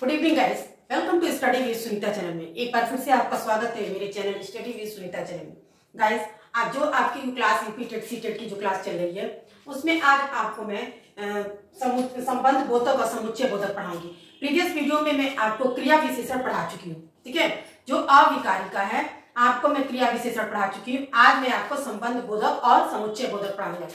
Good evening guys, welcome to study with Sunita channel में। एक बार फिर से आपका स्वागत है मेरे channel study with Sunita channel में। गाइस, आज जो आपकी क्लास यूपी सीटेट की जो क्लास चल रही है उसमें आज आपको मैं संबंध बोधक और समुच्चय बोधक पढ़ाऊंगी। प्रीवियस वीडियो में मैं आपको क्रिया विशेषण पढ़ा चुकी हूँ, ठीक है। जो अविकारी का है आपको मैं क्रिया विशेषण पढ़ा चुकी हूँ। आज मैं आपको संबंध बोधक और समुच्चय बोधक पढ़ाऊंगा।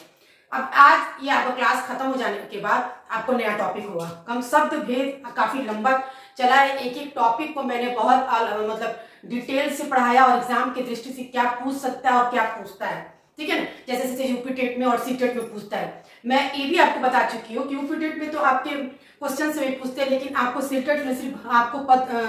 अब आज ये आपका क्लास खत्म हो जाने के बाद आपको नया टॉपिक होगा। कम शब्द भेद काफी लंबा चला है। एक एक टॉपिक को मैंने बहुत मतलब डिटेल से पढ़ाया और एग्जाम की दृष्टि से क्या पूछ सकता है और क्या पूछता है, ठीक है ना। जैसे जैसे यूपी टेट में और सी टेट में पूछता है। मैं ये भी आपको बता चुकी हूँ कि यूपी टेट में तो आपके क्वेश्चन से भी पूछते हैं, लेकिन आपको सी टेट में सिर्फ आपको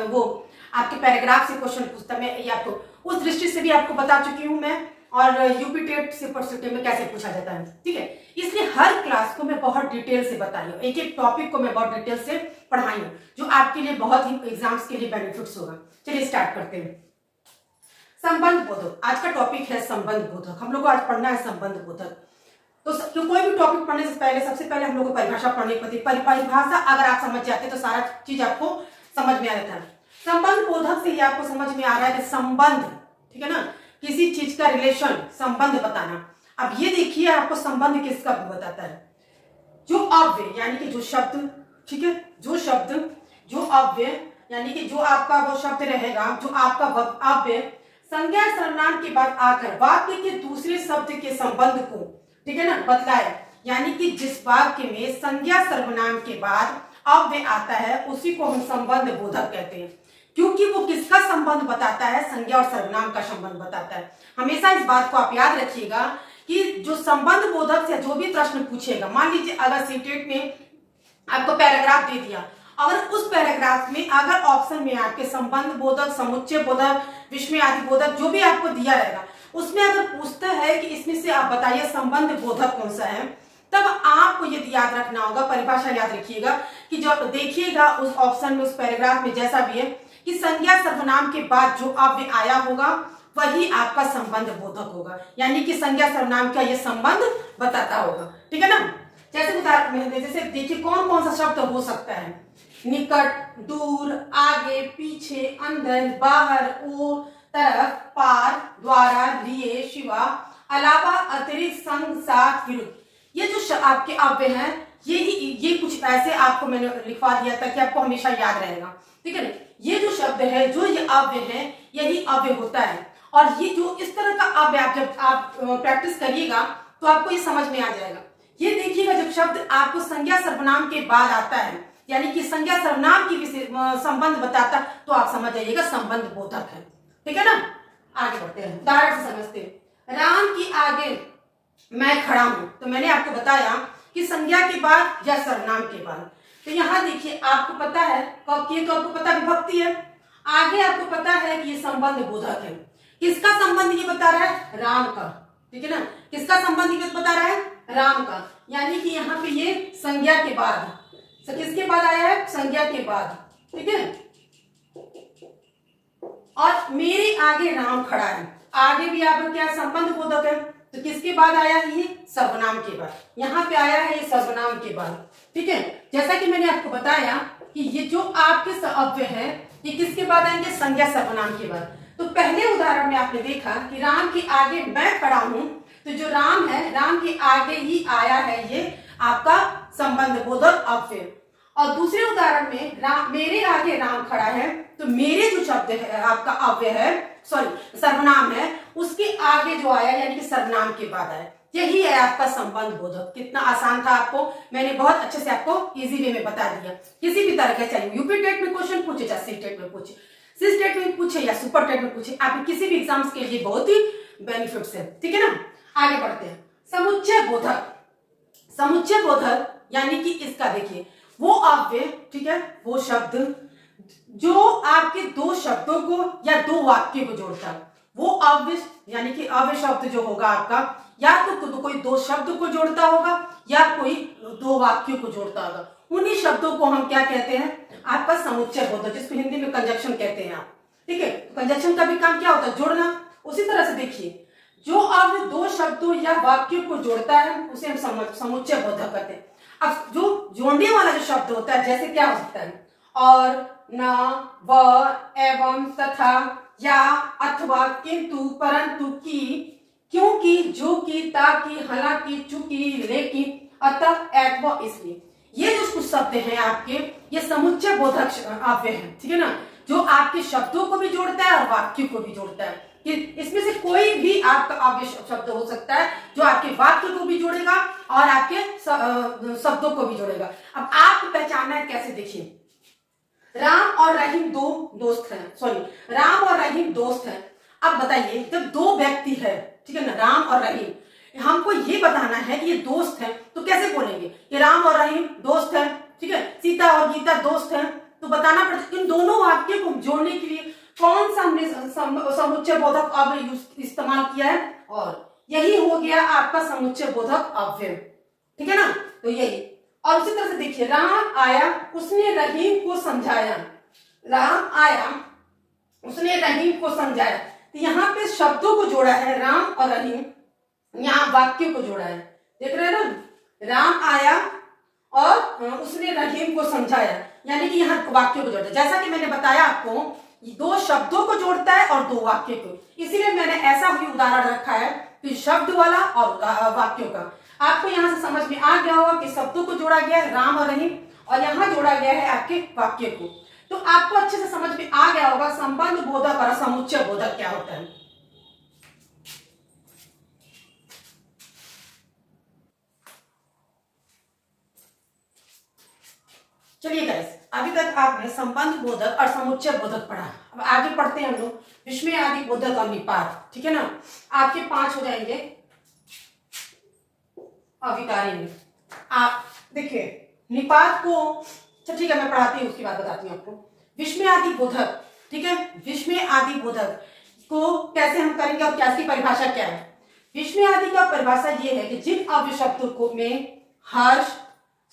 वो आपके पैराग्राफ से क्वेश्चन पूछता है। मैं ये आपको उस दृष्टि से भी आपको बता चुकी हूँ मैं, और यूपी टेट से परसेंटेज में कैसे पूछा जाता है, ठीक है। इसलिए हर क्लास को मैं बहुत डिटेल से बताई हूँ, एक एक टॉपिक को मैं बहुत डिटेल से पढ़ाई हूँ, जो आपके लिए बहुत ही एग्जाम्स के लिए बेनिफिट्स होगा। चलिए स्टार्ट करते हैं। संबंध बोधक, आज का टॉपिक है संबंध बोधक। हम लोग को आज पढ़ना है संबंध बोधक। तो कोई भी टॉपिक पढ़ने से पहले सबसे पहले हम लोग को परिभाषा पढ़नी पड़ती है। परिभाषा अगर आप समझ जाते तो सारा चीज आपको समझ में आ जाता है। संबंध बोधक से ही आपको समझ में आ रहा है कि संबंध, ठीक है ना, किसी चीज का रिलेशन, संबंध बताना। अब ये देखिए आपको संबंध किसका बताता है। जो अव्यय यानी कि जो शब्द, ठीक है, जो शब्द जो अव्यय यानी कि जो आपका वो शब्द रहेगा, जो आपका अव्यय संज्ञा सर्वनाम के बाद आकर वाक्य के दूसरे शब्द के संबंध को, ठीक है ना, बतलाए। यानी कि जिस वाक्य में संज्ञा सर्वनाम के बाद अव्यय आता है उसी को हम संबंध बोधक कहते हैं, क्योंकि वो किसका संबंध बताता है, संज्ञा और सर्वनाम का संबंध बताता है। हमेशा इस बात को आप याद रखिएगा कि जो संबंध बोधक से जो भी प्रश्न पूछेगा, मान लीजिए अगर सीटेट में आपको पैराग्राफ दे दिया, अगर उस पैराग्राफ में अगर ऑप्शन में आपके संबंध बोधक, समुच्चय बोधक, विस्मय आदि बोधक जो भी आपको दिया रहेगा, उसमें अगर पूछता है कि इसमें से आप बताइए संबंध बोधक कौन सा है, तब आपको ये याद रखना होगा, परिभाषा याद रखिएगा कि जब देखिएगा उस ऑप्शन में, उस पैराग्राफ में जैसा भी है कि संज्ञा सर्वनाम के बाद जो अव्यय आया होगा वही आपका संबंध बोधक होगा, यानी कि संज्ञा सर्वनाम का ये संबंध बताता होगा, ठीक है ना। जैसे उदाहरण जैसे देखिए कौन कौन सा शब्द हो सकता है। निकट, दूर, आगे, पीछे, अंदर, बाहर, ओर, तरफ, पार, द्वारा, लिए, शिवा, अलावा, अतिरिक्त, संग, साथ, विरुद्ध। ये जो आपके अव्यय हैं ये कुछ ऐसे आपको मैंने लिखवा दिया था कि आपको हमेशा याद रहेगा, ठीक है ना। ये जो शब्द है, जो ये अव्यय है, यही अव्यय होता है। और ये जो इस तरह का अव्यय आप जब आप प्रैक्टिस करिएगा तो आपको ये समझ में आ जाएगा। ये देखिएगा जब शब्द आपको संज्ञा सर्वनाम के बाद आता है, यानी कि संज्ञा सर्वनाम की संबंध बताता, तो आप समझ जाइएगा संबंध बोधक है, ठीक है ना। आगे बढ़ते हैं, उदाहरण से समझते हैं। राम की आगे मैं खड़ा हूं, तो मैंने आपको बताया कि संज्ञा के बाद या सर्वनाम के बाद। तो यहाँ देखिए आपको पता है तो आपको पता विभक्ति है, आगे आपको पता है कि ये संबंध बोधक है। किसका संबंध ये बता रहा है, राम का, ठीक है ना। किसका संबंध ये बता रहा है, राम का, यानी कि यहाँ पे ये संज्ञा के बाद, किसके बाद आया है, संज्ञा के बाद, ठीक है। और मेरे आगे राम खड़ा है, आगे भी आपका क्या संबंध बोधक है, तो किसके बाद आया है, ये सर्वनाम के बाद। यहाँ पे आया है ये सर्वनाम के बाद, ठीक है। जैसा कि मैंने आपको बताया कि ये जो आपके अव्यय है ये किसके बाद आएंगे, संज्ञा सर्वनाम के बाद। तो पहले उदाहरण में आपने देखा कि राम के आगे मैं खड़ा हूं, तो जो राम है, राम के आगे ही आया है ये आपका संबंध बोधक अव्यय। और दूसरे उदाहरण में मेरे आगे राम खड़ा है, तो मेरे जो शब्द है आपका अव्यय है, सॉरी सर्वनाम है, उसके आगे जो आया यानी कि सर्वनाम के बाद आया, यही है आपका संबंध बोधक। कितना आसान था, आपको मैंने बहुत अच्छे से आपको इजी वे में बता दिया। किसी भी तरह का चाहे यूपी टेट में क्वेश्चन पूछे, चाहे सी टेट में पूछे, सी टेट में पूछे या सुपर टेट में पूछे, आपके किसी भी एग्जाम्स के लिए बहुत ही बेनिफिट्स है, ठीक है ना। आगे बढ़ते हैं, समुच्चय बोधक। समुच्चय बोधक यानी कि इसका देखिए वो अव्यय, ठीक है, वो शब्द जो आपके दो शब्दों को या दो वाक्य को जोड़ता है, वो अव्यय यानी कि अव्यय शब्द जो होगा आपका या तो कोई दो शब्द को जोड़ता होगा या कोई दो वाक्यों को जोड़ता होगा। उन्हीं शब्दों को हम क्या कहते हैं, आपका समुच्चय बोधक, जिसको हिंदी में कंजक्शन कहते हैं आप, ठीक है। कंजक्शन का भी काम क्या होता है, जोड़ना। उसी तरह से देखिए जो अव्यय दो शब्दों या वाक्यों को जोड़ता है उसे हम समुच्चय बोधक कहते हैं। अब जो जोड़ने वाला जो शब्द होता है, जैसे क्या हो सकता है, और, न, व, एवं, तथा, या, अथवा, किंतु, परंतु, की, क्योंकि, जो की, ताकि, हालांकि, चूंकि, लेकिन, अतः, एवं, इसलिए। ये जो कुछ शब्द हैं आपके, ये समुच्चय बोधक अव्यय है, ठीक है ना, जो आपके शब्दों को भी जोड़ता है और वाक्य को भी जोड़ता है। कि इसमें से कोई भी आपका अव्यय शब्द हो सकता है जो आपके वाक्य को भी जोड़ेगा और आपके शब्दों को भी जोड़ेगा। अब आपको पहचानना है कैसे, देखिए, राम और रहीम दो दोस्त हैं, सॉरी, राम और रहीम दोस्त हैं। अब बताइए, जब दो व्यक्ति है, ठीक है ना, राम और रहीम, हमको ये बताना है कि ये दोस्त हैं, तो कैसे बोलेंगे कि राम और रहीम दोस्त हैं, ठीक है, सीता और गीता दोस्त हैं, तो बताना पड़ता है। इन दोनों वाक्य को जोड़ने के लिए कौन सा हमने समुच्चय बोधक अव्यय इस्तेमाल किया है, और यही हो गया आपका समुच्चय बोधक अव्यय, ठीक है ना। तो यही, और उसी तरह से देखिए, राम आया, उसने रहीम को समझाया, राम आया, उसने रहीम को समझाया, तो यहाँ पे शब्दों को जोड़ा है राम और रहीम, यहाँ वाक्य को जोड़ा है, देख रहे हैं ना, राम आया और उसने रहीम को समझाया, यानी कि यहाँ वाक्य को जोड़ता है। जैसा कि मैंने बताया आपको, दो शब्दों को जोड़ता है और दो वाक्य को, इसीलिए मैंने ऐसा भी उदाहरण रखा है कि शब्द वाला और वाक्यों का। आपको यहाँ से समझ में आ गया होगा कि शब्दों को जोड़ा गया है राम और रहीम, और यहाँ जोड़ा गया है आपके वाक्य को। तो आपको अच्छे से समझ में आ गया होगा संबंध बोधक और समुच्चय बोधक क्या होता है। चलिए गाइस, अभी तक आपने संबंध बोधक और समुच्चय बोधक पढ़ा। अब आगे पढ़ते हैं हम लोग विस्मय आदि बोधक और निपात, ठीक है ना। आपके 5 हो जाएंगे अविकारी में। आप देखिए निपात को, अच्छा ठीक है मैं पढ़ाती हूँ, उसके बाद बताती हूँ आपको। विस्मय आदि बोधक, ठीक है, विस्मय आदि बोधक को कैसे हम करेंगे और क्या इसकी परिभाषा क्या है। विस्मय आदि का परिभाषा ये है कि जिन अव्यय शब्दों को में हर्ष,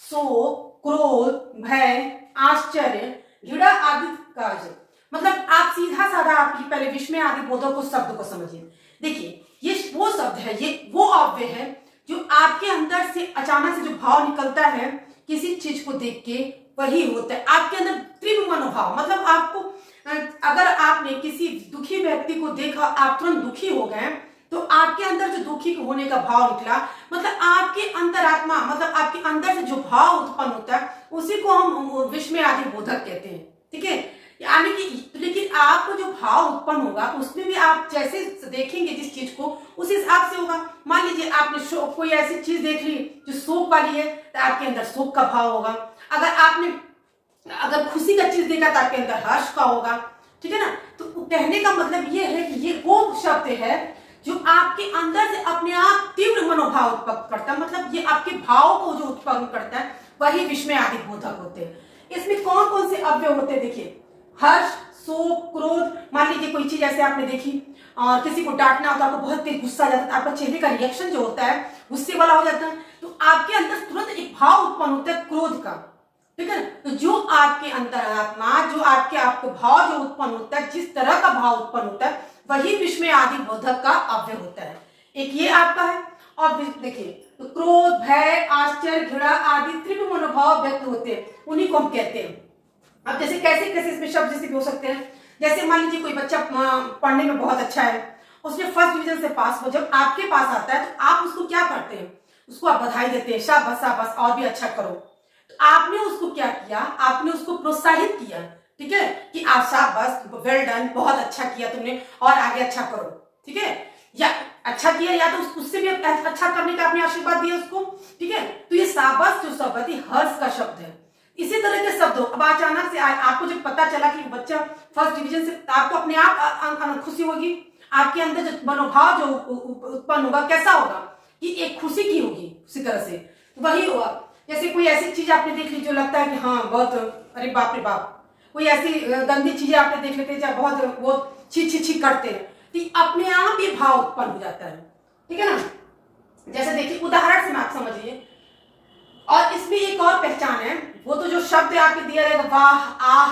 शोक, क्रोध, भय, आश्चर्य, घृणा आदि कार्य, मतलब आप सीधा साधा आपकी पहले विस्मय आदि बोधक को शब्द को समझिए। देखिए ये वो शब्द है, ये वो अव्यय है जो आपके अंदर से अचानक से जो भाव निकलता है किसी चीज को देख के, वही होता है आपके अंदर तीव्र मनोभाव। मतलब आपको, अगर आपने किसी दुखी व्यक्ति को देखा, आप तुरंत दुखी हो गए, तो आपके अंदर जो दुखी होने का भाव निकला, मतलब आपके अंतरात्मा, मतलब आपके अंदर से जो भाव उत्पन्न होता है उसी को हम विस्मय आदि बोधक कहते हैं, ठीक है। यानी कि लेकिन आपको जो भाव उत्पन्न होगा उसमें भी आप जैसे देखेंगे जिस चीज को, उस हिसाब से होगा। मान लीजिए आपने शोक, कोई ऐसी चीज देख ली जो शोक वाली है, तो आपके अंदर शोक का भाव होगा। अगर खुशी का चीज देखा तो आपके अंदर हर्ष का होगा, ठीक है ना। तो कहने का मतलब ये है कि ये वो शब्द है जो आपके अंदर से अपने आप तीव्र मनोभाव उत्पन्न करता है, मतलब ये आपके भाव को जो उत्पन्न करता है वही विस्मय आदि बोधक होते हैं। इसमें कौन कौन से अव्यय होते हैं, देखिए, हर्ष, शोक, क्रोध। मान लीजिए कोई चीज ऐसे आपने देखी और किसी को डांटना होता है, आपको बहुत तेज गुस्सा आ जाता है, आपका चेहरे का रिएक्शन जो होता है गुस्से वाला हो जाता है, तो आपके अंदर तुरंत एक भाव उत्पन्न होता है क्रोध का, ठीक है। तो जो आपके अंतरात्मा, जो आपको भाव जो उत्पन्न होता है, जिस तरह का भाव उत्पन्न होता है वही विस्मय आदि बोधक का अव्यय होता है। एक ये आपका है। और देखिए तो क्रोध, भय, आश्चर्य, घृणा आदि तीव्र मनोभाव व्यक्त होते हैं, उन्हीं को हम कहते हैं। अब जैसे कैसे इसमें शब्द जैसे भी हो सकते हैं, जैसे मान लीजिए कोई बच्चा पढ़ने में बहुत अच्छा है, उसने फर्स्ट डिवीजन से पास हो, जब आपके पास आता है तो आप उसको क्या करते हैं, उसको आप बधाई देते हैं, शाबाश शाबाश और भी अच्छा करो। तो आपने उसको क्या किया, आपने उसको प्रोत्साहित किया, ठीक है, कि आप शाबाश, वेल डन, बहुत अच्छा किया तुमने और आगे अच्छा करो, ठीक है, या अच्छा किया, या तो उससे भी अच्छा करने का आपने आशीर्वाद दिया उसको, ठीक है। तो ये शाबाश जो शब्द है हर्ष का शब्द है। इसी तरह के शब्द अब अचानक से आपको जब पता चला कि बच्चा फर्स्ट डिवीजन से, आपको अपने आप खुशी होगी, आपके अंदर जो मनोभाव जो उत्पन्न होगा कैसा होगा कि एक खुशी की होगी, उसी तरह से वही होगा। जैसे कोई ऐसी चीज आपने देख ली जो लगता है कि हाँ बहुत, अरे बाप रे बाप, कोई ऐसी गंदी चीजें आपने देख लेते हैं बहुत वो छी करते हैं, तो अपने आप ये भाव उत्पन्न हो जाता है, ठीक है ना। जैसे देखिए उदाहरण से आप समझिए। और इसमें एक और पहचान है, वो तो जो शब्द आपके दिया रहेगा वाह, आह,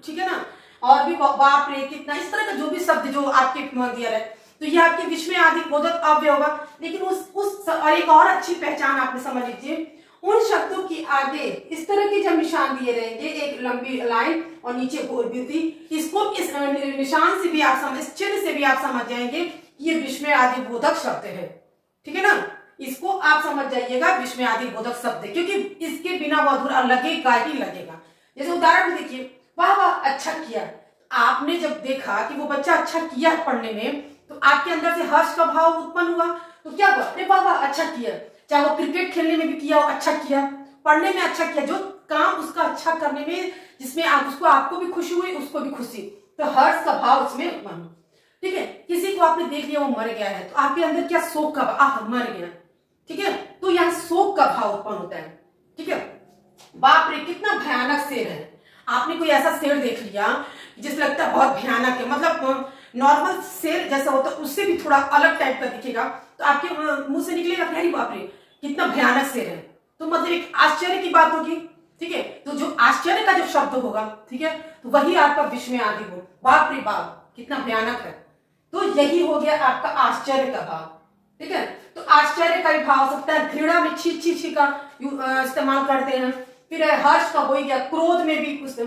ठीक है ना, और भी बाप रे कितना, इस तरह का जो भी शब्द जो आपके दिया रहे, तो ये आपके विस्मय आदि बोधक अव्यय होगा। लेकिन उस और एक और अच्छी पहचान आपने समझ लीजिए, उन शब्दों की आगे इस तरह के जब निशान दिए रहेंगे, एक लंबी लाइन और नीचे गोल बिंदी, इसको इस निशान से भी आप समझ, इस चिन्ह से भी आप समझ जाएंगे कि ये विस्मय आदि बोधक शब्द है। ठीक है ना, इसको आप समझ जाइएगा विस्मय आदि बोधक शब्द है, क्योंकि इसके बिना वो अधूरा लगेगा ही लगेगा। जैसे उदाहरण देखिए, वाह वाह अच्छा किया। आपने जब देखा कि वो बच्चा अच्छा किया पढ़ने में, तो आपके अंदर से हर्ष का भाव उत्पन्न हुआ। तो क्या हुआ, अरे वाह वाह अच्छा किया। चाहे वो क्रिकेट खेलने में भी किया हो, अच्छा किया, पढ़ने में अच्छा किया, जो काम उसका अच्छा करने में जिसमें आपको भी खुशी हुई, उसको भी खुशी, तो हर्ष का भाव उसमें उत्पन्न। ठीक है, किसी को आपने देख लिया वो मर गया है, तो आपके अंदर क्या शोक का भाव, मर गया। ठीक है, तो यहाँ शोक का भाव उत्पन्न होता है। ठीक है, बाप रे कितना भयानक शेर है। आपने कोई ऐसा शेर देख लिया जिस लगता है बहुत भयानक है, मतलब नॉर्मल शेर जैसा होता है उससे भी थोड़ा अलग टाइप का दिखेगा, तो आपके मुंह से निकलेगा अरे बाप रे कितना भयानक शेर है, तो मतलब एक आश्चर्य की बात होगी। ठीक है, तो जो आश्चर्य का जो शब्द होगा, ठीक है, तो वही आपका विस्मय आदि हो, बाप रे बाप कितना भयानक है, तो यही हो गया आपका आश्चर्य का भाव। ठीक है, तो आश्चर्य का भी भाव हो सकता है, घृणा में छी छी छी का इस्तेमाल करते हैं, फिर हर्ष का हो गया, क्रोध में भी कुछ।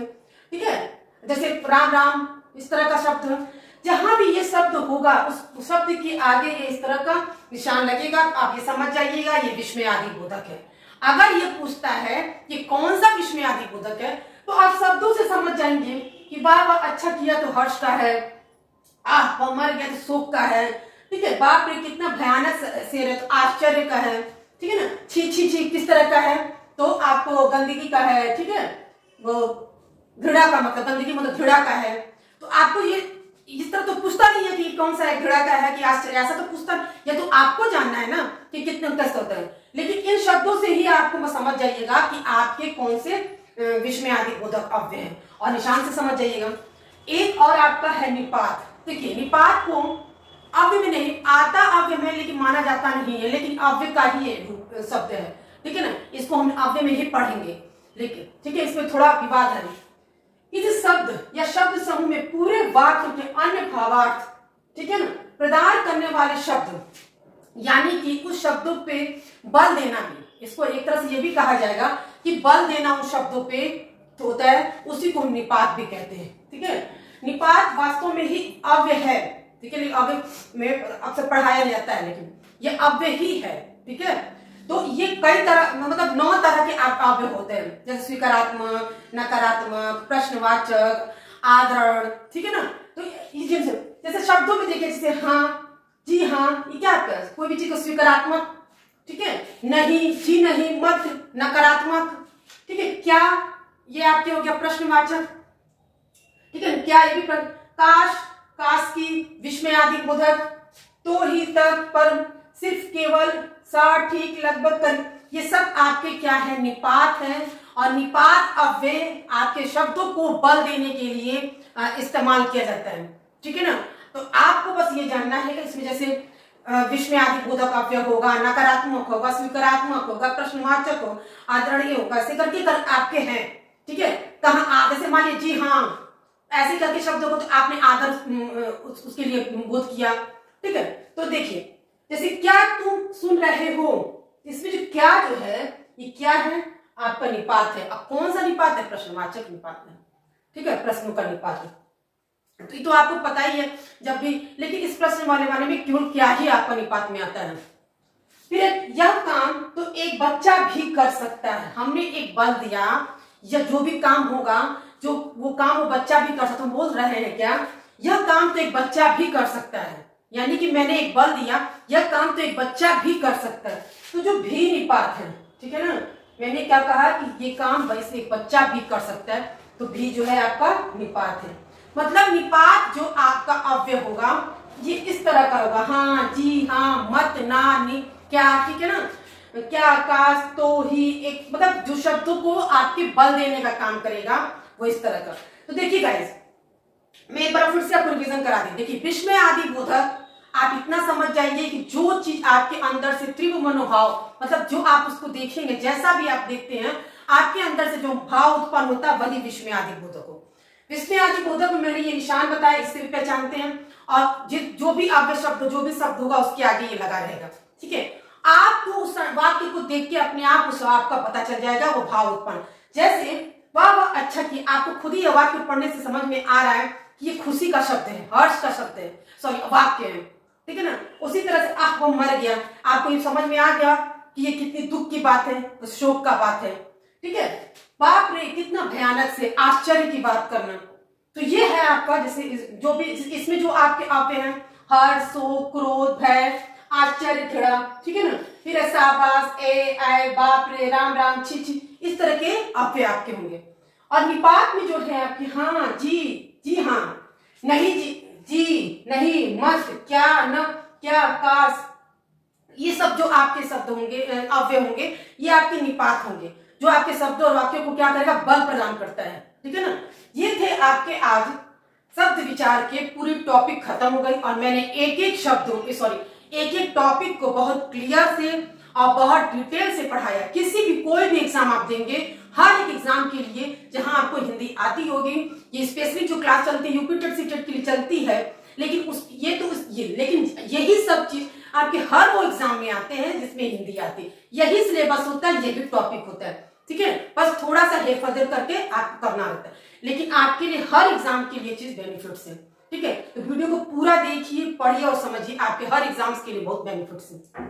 ठीक है, जैसे राम राम इस तरह का शब्द, जहां भी ये शब्द होगा उस शब्द के आगे ये इस तरह का निशान लगेगा, आप ये समझ जाइएगा ये विस्मय आदि बोधक है। अगर ये पूछता है कि कौन सा विस्मय आदि बोधक है, तो आप शब्दों से समझ जाएंगे कि वाह वाह अच्छा किया तो हर्ष का है, आह वह मर गया तो शोक का है। ठीक है, बाप रे कितना भयानक शेर है तो आश्चर्य का है। ठीक है ना, छी छी छी किस तरह का है, तो आपको गंदगी का है। ठीक है, वो घृणा का मतलब, गंदगी मतलब घृणा का है, तो आपको ये इस तरह तो पूछता नहीं है कि कौन सा है, घृणा का है कि आश्चर्य, ऐसा तो पूछता, या तो आपको जानना है ना कि कितने कष्ट होता है, लेकिन इन शब्दों से ही आपको समझ जाइएगा कि आपके कौन से विस्मय आदि बोधक अव्यय है, और निशान से समझ जाइएगा। एक और आपका है निपात। देखिए निपात को अव्यय में नहीं आता, अव्यय में लेकिन माना जाता नहीं है, लेकिन अव्यय का ही शब्द है। ठीक है ना, इसको हम अव्यय में ही पढ़ेंगे, लेकिन ठीक है इसमें थोड़ा विवाद है। इस शब्द या शब्द समूह में पूरे वाक्य के अन्य भावार्थ, ठीक है ना, प्रदान करने वाले शब्द, यानी कि उस शब्दों पे बल देना भी, इसको एक तरह से ये भी कहा जाएगा कि बल देना उन शब्दों पे होता है, उसी को हम निपात भी कहते हैं। ठीक है, निपात वास्तव में ही अव्यय है। ठीक है, अव्यय में अक्सर पढ़ाया जाता है, लेकिन ये अव्यय ही है। ठीक है, तो ये कई तरह, मतलब 9 तरह के अव्यय होते हैं, जैसे स्वीकारात्मक, नकारात्मक, प्रश्नवाचक, आदरण। ठीक है ना, तो जैसे शब्दों में देखिए, जैसे हाँ, जी हाँ, ये क्या आपका कोई भी चीज को स्वीकारात्मक। ठीक है, नहीं, जी नहीं, मत नकारात्मक। ठीक है, क्या ये आपके हो गया प्रश्नवाचक। ठीक है, क्या ये भी काश, काश की, विस्मय आदि बोधक, तो ही, तक, पर, सिर्फ, केवल, सा, ठीक, लगभग, कर, ये सब आपके क्या है, निपात है। और निपात अव्यय आपके शब्दों को बल देने के लिए इस्तेमाल किया जाता है। ठीक है ना, तो आपको बस ये जानना है कि इसमें जैसे विस्मय आदि बोधक अव्यय होगा, नकारात्मक होगा, स्वीकारात्मक होगा, प्रश्नवाचक हो, आदरणीय होगा, ऐसे करके आपके हैं। ठीक है, कहा जैसे मान लीजिए जी हाँ, ऐसे करके शब्दों को तो आपने आदर उसके लिए बोध किया। ठीक है, तो देखिए जैसे क्या तुम सुन रहे हो, इसमें जो क्या जो है, ये क्या है, आपका निपात है। अब कौन सा निपात है, प्रश्नवाचक निपात है। ठीक है, प्रश्नों का निपात है, तो ये तो आपको पता ही है जब भी, लेकिन इस प्रश्न वाले में केवल क्या ही आपका निपात में आता है। फिर यह काम तो एक बच्चा भी कर सकता है। हमने एक बल दिया, या जो भी काम होगा, जो वो काम वो बच्चा भी कर सकता है। हम बोल रहे हैं क्या, यह काम तो एक बच्चा भी कर सकता है, यानी कि मैंने एक बल दिया, यह काम तो एक बच्चा भी कर सकता है, तो जो भी निपात है। ठीक है ना, मैंने क्या कहा कि ये काम वैसे एक बच्चा भी कर सकता है, तो भी जो है आपका निपात है। मतलब निपात जो आपका अव्यय होगा ये इस तरह का होगा, हाँ, जी हाँ, मत, ना, नी, क्या। ठीक है ना, क्या, आकाश, तो ही, एक, मतलब जो शब्दों को आपके बल देने का काम करेगा वो इस तरह का। तो देखिए गाइस, मैं एक बार फिर से आपको रिवीजन करा दी। देखिए विस्मय आदि बोधक आप इतना समझ जाइए कि जो चीज आपके अंदर से तीव्र मनोभाव, मतलब जो आप उसको देखेंगे, जैसा भी आप देखते हैं, आपके अंदर से जो भाव उत्पन्न होता है, वही विस्मय आदि बोधक हो। विस्मय आदि बोधक में मैंने ये निशान बताया, इससे भी पहचानते हैं, और जो भी अव्यय शब्द, जो भी शब्द होगा उसके आगे ये लगा रहेगा। ठीक है, आपको उस वाक्य को देख के अपने आप उस आपका पता चल जाएगा वो भाव उत्पन्न। जैसे वाह वाह अच्छा कि आपको खुद ही यह वाक्य पढ़ने से समझ में आ रहा है कि ये खुशी का शब्द है, हर्ष का शब्द है, सॉरी वाक्य है, ठीक है ना। उसी तरह से आह वो मर गया, आपको ये समझ में आ गया कि ये कितनी दुख की बात है, शोक का बात है, ठीक है। बाप रे कितना भयानक से आश्चर्य की बात करना, तो ये है आपका जैसे जो भी इसमें जो आपके आते हैं हर्ष, शोक, क्रोध, भय, आश्चर्य, घृणा, ठीक है ना। फिर शाबाश, ए आए, बाप रे, राम राम, छी छी, इस तरह के आपके आपके होंगे। और निपात में जो है आपके हाँ, जी हाँ, नहीं जी नहीं, मस्त, क्या, न, क्या, काश, ये सब जो आपके शब्द होंगे, अव्यय होंगे, ये आपके निपात होंगे, जो आपके शब्द और वाक्यों को क्या करेगा, बल प्रदान करता है, ठीक है ना। ये थे आपके आज शब्द विचार के पूरी टॉपिक खत्म हो गई और मैंने एक एक शब्द एक एक टॉपिक को बहुत क्लियर से और बहुत डिटेल से पढ़ाया। किसी भी कोई भी एग्जाम आप देंगे, हर एक एग्जाम के लिए जहां आपको हिंदी आती होगी, ये स्पेशली जो क्लास चलती है यूपी टेट सीटेट के लिए चलती है, लेकिन लेकिन यही सब चीज आपके हर वो एग्जाम में आते हैं जिसमें हिंदी आती है, यही सिलेबस होता है, यही टॉपिक होता है, ठीक है। बस थोड़ा सा हेरफेर करके आपको करना रहता है, लेकिन आपके लिए हर एग्जाम के लिए चीज बेनिफिट्स है, ठीक है। तो वीडियो को पूरा देखिए, पढ़िए और समझिए, आपके हर एग्जाम्स के लिए बहुत बेनिफिट्स है।